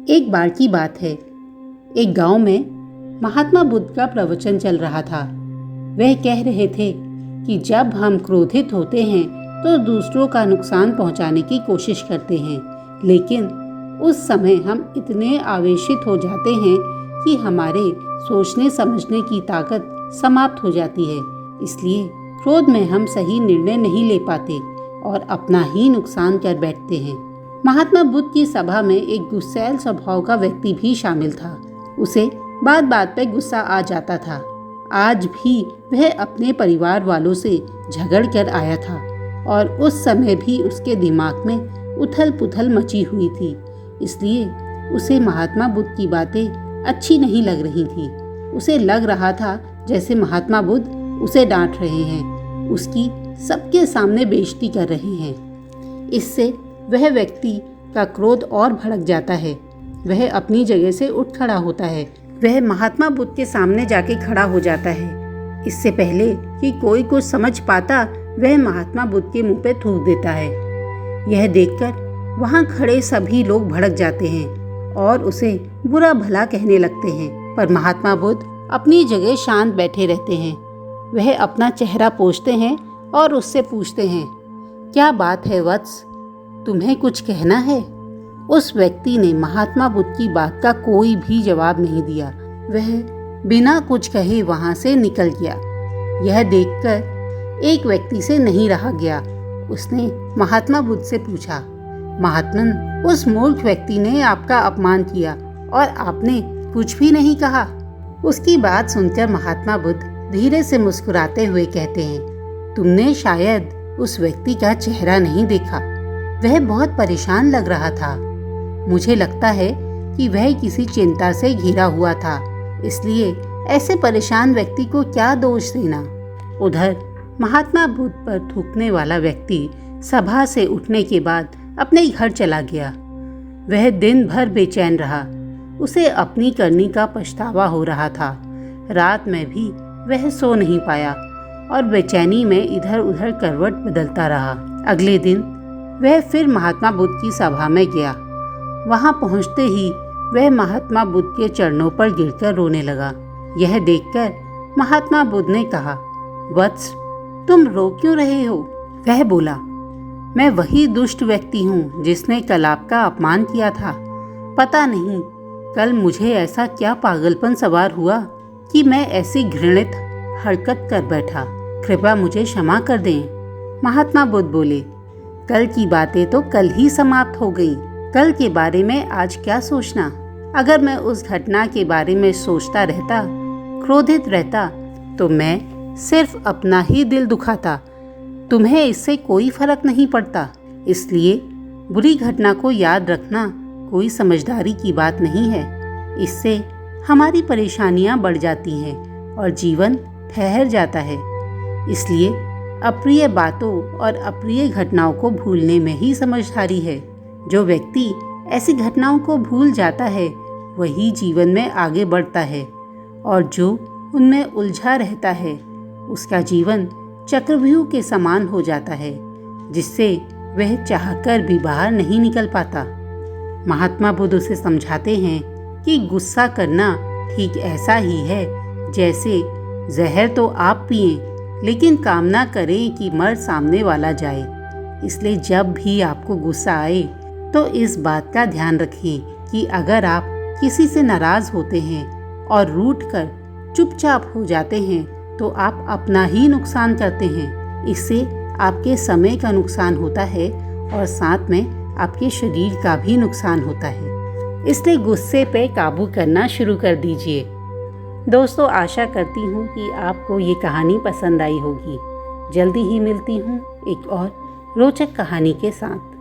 एक बार की बात है, एक गांव में महात्मा बुद्ध का प्रवचन चल रहा था। वह कह रहे थे कि जब हम क्रोधित होते हैं तो दूसरों का नुकसान पहुंचाने की कोशिश करते हैं, लेकिन उस समय हम इतने आवेशित हो जाते हैं कि हमारे सोचने समझने की ताकत समाप्त हो जाती है। इसलिए क्रोध में हम सही निर्णय नहीं ले पाते और अपना ही नुकसान कर बैठते हैं। महात्मा बुद्ध की सभा में एक गुस्सैल स्वभाव का व्यक्ति भी शामिल था। उसे बात बात पर गुस्सा आ जाता था। आज भी वह अपने परिवार वालों से झगड़ कर आया था और उस समय भी उसके दिमाग में उथल पुथल मची हुई थी। इसलिए उसे महात्मा बुद्ध की बातें अच्छी नहीं लग रही थी। उसे लग रहा था जैसे महात्मा बुद्ध उसे डांट रहे हैं, उसकी सबके सामने बेइज्जती कर रहे हैं। इससे वह व्यक्ति का क्रोध और भड़क जाता है। वह अपनी जगह से उठ खड़ा होता है। वह महात्मा बुद्ध के सामने जाके खड़ा हो जाता है। इससे पहले कि कोई कुछ समझ पाता, वह महात्मा बुद्ध के मुंह पे थूक देता है। यह देखकर वहां खड़े सभी लोग भड़क जाते हैं और उसे बुरा भला कहने लगते हैं, पर महात्मा बुद्ध अपनी जगह शांत बैठे रहते हैं। वह अपना चेहरा पोंछते हैं और उससे पूछते हैं, क्या बात है वत्स, तुम्हें कुछ कहना है? उस व्यक्ति ने महात्मा बुद्ध की बात का कोई भी जवाब नहीं दिया। वह बिना कुछ कहे वहां से निकल गया। यह देखकर एक व्यक्ति से नहीं रहा गया। उसने महात्मा बुद्ध से पूछा, महात्मन, उस मूर्ख व्यक्ति ने आपका अपमान किया और आपने कुछ भी नहीं कहा। उसकी बात सुनकर महात्मा बुद्ध धीरे से मुस्कुराते हुए कहते हैं, तुमने शायद उस व्यक्ति का चेहरा नहीं देखा। वह बहुत परेशान लग रहा था। मुझे लगता है कि वह किसी चिंता से घिरा हुआ था, इसलिए ऐसे परेशान व्यक्ति को क्या दोष देना। उधर महात्मा बुद्ध पर थूकने वाला व्यक्ति सभा से उठने के बाद अपने घर चला गया। वह दिन भर बेचैन रहा। उसे अपनी करनी का पछतावा हो रहा था। रात में भी वह सो नहीं पाया और बेचैनी में इधर उधर करवट बदलता रहा। अगले दिन वह फिर महात्मा बुद्ध की सभा में गया। वहां पहुंचते ही वह महात्मा बुद्ध के चरणों पर गिरकर रोने लगा। यह देखकर महात्मा बुद्ध ने कहा, वत्स, तुम रो क्यों रहे हो? वह बोला, मैं वही दुष्ट व्यक्ति हूँ जिसने कल आपका अपमान किया था। पता नहीं कल मुझे ऐसा क्या पागलपन सवार हुआ कि मैं ऐसी घृणित हरकत कर बैठा। कृपया मुझे क्षमा कर दें। महात्मा बुद्ध बोले, कल की बातें तो कल ही समाप्त हो गई। कल के बारे में आज क्या सोचना? अगर मैं उस घटना के बारे में सोचता रहता, क्रोधित रहता, तो मैं सिर्फ अपना ही दिल दुखाता। तुम्हें इससे कोई फर्क नहीं पड़ता। इसलिए बुरी घटना को याद रखना कोई समझदारी की बात नहीं है। इससे हमारी परेशानियां बढ़ जाती हैं और जीवन ठहर जाता है। इसलिए अप्रिय बातों और अप्रिय घटनाओं को भूलने में ही समझदारी है। जो व्यक्ति ऐसी घटनाओं को भूल जाता है वही जीवन में आगे बढ़ता है, और जो उनमें उलझा रहता है उसका जीवन चक्रव्यूह के समान हो जाता है, जिससे वह चाहकर भी बाहर नहीं निकल पाता। महात्मा बुद्ध उसे समझाते हैं कि गुस्सा करना ठीक ऐसा ही है जैसे जहर तो आप पिएं, लेकिन कामना करें कि मर सामने वाला जाए। इसलिए जब भी आपको गुस्सा आए तो इस बात का ध्यान रखें कि अगर आप किसी से नाराज होते हैं और रूठ कर चुपचाप हो जाते हैं तो आप अपना ही नुकसान करते हैं। इससे आपके समय का नुकसान होता है और साथ में आपके शरीर का भी नुकसान होता है। इसलिए गुस्से पे काबू करना शुरू कर दीजिए। दोस्तों, आशा करती हूँ कि आपको ये कहानी पसंद आई होगी। जल्दी ही मिलती हूँ एक और रोचक कहानी के साथ।